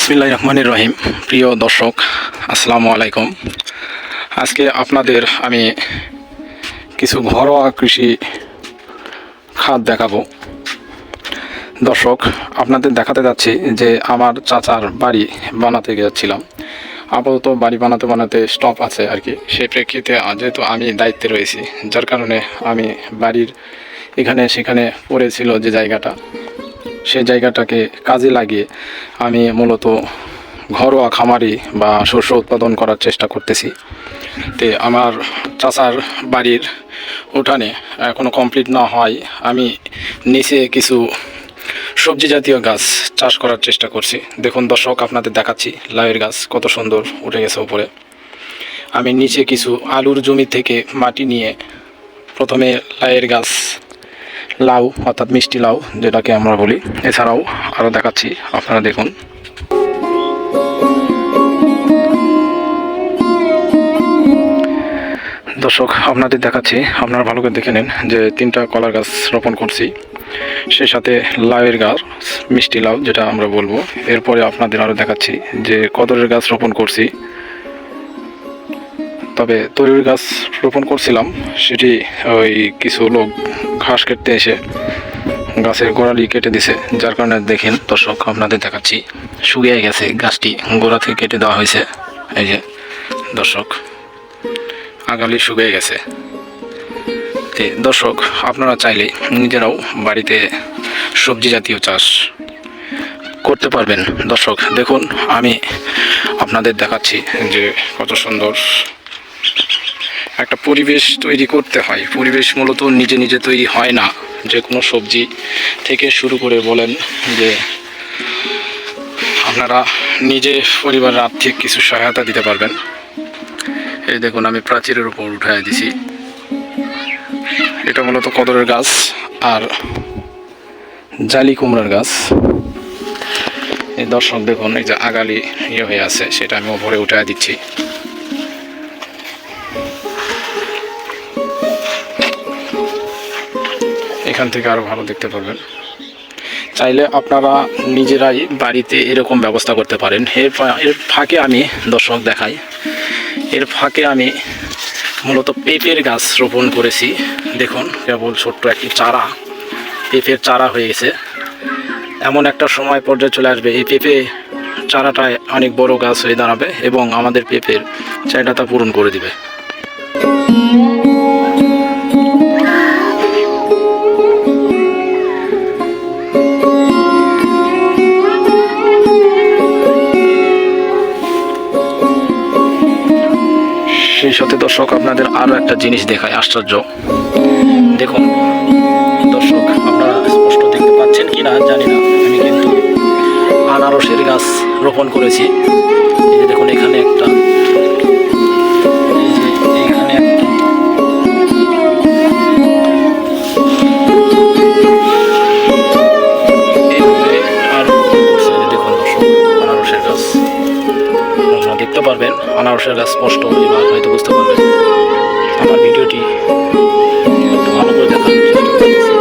বিসমিল্লাহির রহমানির রহিম। প্রিয় দর্শক, আসসালামু আলাইকুম। আজকে আপনাদের আমি কিছু ঘরোয়া কৃষি খাত দেখাবো। দর্শক, আপনাদের দেখাতে যাচ্ছি যে আমার চাচার বাড়ি বানাতে গিয়েছিলাম। আপাতত বাড়ি বানাতে স্টপ আছে আর কি। সেই প্রেক্ষিতে যেহেতু আমি দায়িত্বে রয়েছি, যার কারণে আমি বাড়ির এখানে সেখানে পড়েছিল যে জায়গাটা, সেই জায়গাটাকে কাজে লাগিয়ে আমি মূলত ঘরোয়া খামারি বা শস্য উৎপাদন করার চেষ্টা করতেছি। তে আমার চাচার বাড়ির উঠানে এখনও কমপ্লিট না হয় আমি নিচে কিছু সবজি জাতীয় গাছ চাষ করার চেষ্টা করছি। দেখুন দর্শক, আপনাদের দেখাচ্ছি লাউয়ের গাছ কত সুন্দর উঠে গেছে উপরে। আমি নিচে কিছু আলুর জমি থেকে মাটি নিয়ে প্রথমে লাউয়ের গাছ, লাউ অর্থাৎ মিষ্টি লাউ যেটাকে আমরা বলি, এছাড়াও আরও দেখাচ্ছি, আপনারা দেখুন। দর্শক, আপনাদের দেখাচ্ছি, আপনারা ভালো করে দেখে নেন যে 3টা কলার গাছ রোপণ করছি, সেই সাথে লাউয়ের গাছ, মিষ্টি লাউ যেটা আমরা বলবো। এরপরে আপনাদের আরও দেখাচ্ছি যে কদরের গাছ রোপণ করছি। তবে তরুর গাছ রোপণ করছিলাম, সেটি ওই কিছু লোক ঘাস কেটে এসে গাছের গোড়ালি কেটে দিছে, যার কারণে দেখেন দর্শক, আপনাদের দেখাচ্ছি শুকিয়ে গেছে গাছটি, গোড়া থেকে কেটে দেওয়া হয়েছে। এই যে দর্শক, আগালি শুকিয়ে গেছে। তে দর্শক, আপনারা চাইলে নিজেরাও বাড়িতে সবজি জাতীয় চাষ করতে পারবেন। দর্শক দেখুন, আমি আপনাদের দেখাচ্ছি যে কত সুন্দর একটা পরিবেশ তৈরি করতে হয়। পরিবেশ মূলত নিজে নিজে তৈরি হয় না। যে কোনো সবজি থেকে শুরু করে বলেন যে আপনারা নিজে পরিবারের আর্থিক কিছু সহায়তা দিতে পারবেন। এই দেখুন, আমি প্রাচীরের উপর উঠাই দিছি। এটা মূলত কদরের গাছ আর জালি কুমড়ার গাছ। এই দর্শক দেখুন, এই যে আগালি হয়ে আছে, সেটা আমি উপরে উঠাই দিচ্ছি। এখান থেকে আরও ভালো দেখতে পারবেন। চাইলে আপনারা নিজেরাই বাড়িতে এরকম ব্যবস্থা করতে পারেন। এর ফাঁকে আমি দর্শক দেখাই, এর ফাঁকে আমি মূলত পেঁপের গাছ রোপণ করেছি। দেখুন, কেবল ছোট্ট একটি চারা, পেঁপের চারা হয়ে গেছে। এমন একটা সময় পর্যায়ে চলে আসবে, এই পেঁপে চারাটায় অনেক বড় গাছ হয়ে দাঁড়াবে এবং আমাদের পেঁপের চাহিদাটা পূরণ করে দিবে। সেই সাথে দর্শক, আপনাদের আরও একটা জিনিস দেখায়, আশ্চর্য। দেখুন দর্শক, আপনারা স্পষ্ট দেখতে পাচ্ছেন কি না জানি না, আমি কিন্তু আনারসের গাছ রোপণ করেছি। এই যে দেখুন, এখানে একটা, এই যে এখানে একটা, এইভাবে আরও করছে। দেখুন দর্শক, আনারসের গাছ আপনারা দেখতে পারবেন। আনারসের গাছ স্পষ্ট, এবার হয়তো বুঝতে পারবেন। আমার ভিডিওটি একটু ভালো করে দেখানোর চেষ্টা করতেছি।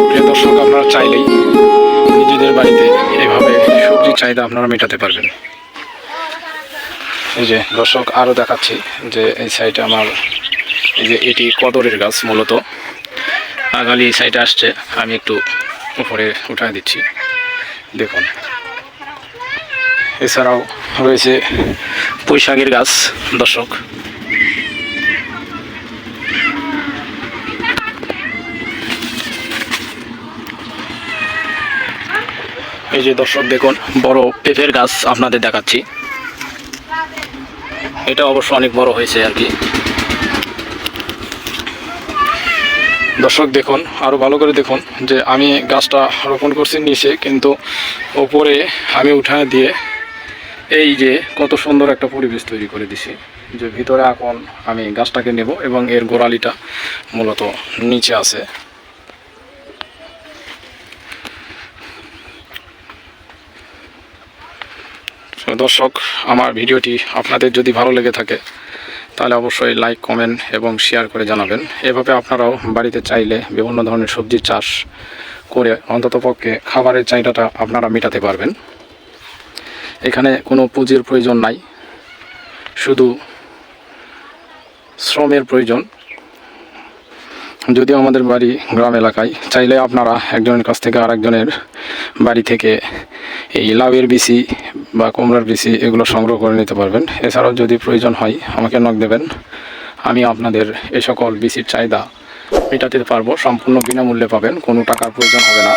প্রিয় দর্শক, আপনারা চাইলেই নিজেদের বাড়িতে এভাবে সবজির চাহিদা আপনারা মেটাতে পারবেন। এই যে দর্শক, আরও দেখাচ্ছি যে এই সাইডে আমার, এই যে এটি কদরের গাছ, মূলত আগালি এই সাইডে আসছে, আমি একটু উপরে উঠায় দিচ্ছি। দেখুন, এছাড়াও রয়েছে পুঁইশাকের গাছ। দর্শক এই যে দর্শক দেখুন, বড় পেঁপের গাছ আপনাদের দেখাচ্ছি। এটা অবশ্য অনেক বড় হয়েছে আর কি। দর্শক দেখুন, আরও ভালো করে দেখুন যে আমি গাছটা রোপণ করছি নিচে, কিন্তু ওপরে আমি উঠায় দিয়ে এই যে কত সুন্দর একটা পরিবেশ তৈরি করে দিছি, যে ভিতরে এখন আমি গাছটাকে নেব এবং এর গোড়ালিটা মূলত নিচে আছে। দর্শক, আমার ভিডিওটি আপনাদের যদি ভালো লেগে থাকে তাহলে অবশ্যই লাইক, কমেন্ট এবং শেয়ার করে জানাবেন। এভাবে আপনারাও বাড়িতে চাইলে বিভিন্ন ধরনের সবজি চাষ করে অন্ততপক্ষে খাবারের চাহিদাটা আপনারা মেটাতে পারবেন। এখানে কোনো পুঁজির প্রয়োজন নাই, শুধু শ্রমের প্রয়োজন। যদিও আমাদের বাড়ি গ্রাম এলাকায়, চাইলে আপনারা একজনের কাছ থেকে আরেকজনের বাড়ি থেকে এই লাউয়ের বিচি বা কুমড়ার বিচি এগুলো সংগ্রহ করে নিতে পারবেন। এছাড়াও যদি প্রয়োজন হয় আমাকে নক দেবেন, আমি আপনাদের এই সকল বিচির চাহিদা মেটাতে পারবো। সম্পূর্ণ বিনামূল্যে পাবেন, কোনো টাকার প্রয়োজন হবে না।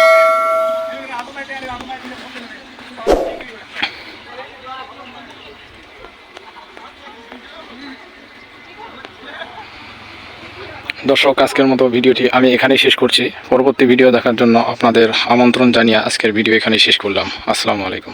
দর্শক, আজকের মতো ভিডিওটি আমি এখানেই শেষ করছি। পরবর্তী ভিডিও দেখার জন্য আপনাদের আমন্ত্রণ জানিয়ে আজকের ভিডিও এখানেই শেষ করলাম। আসসালামু আলাইকুম।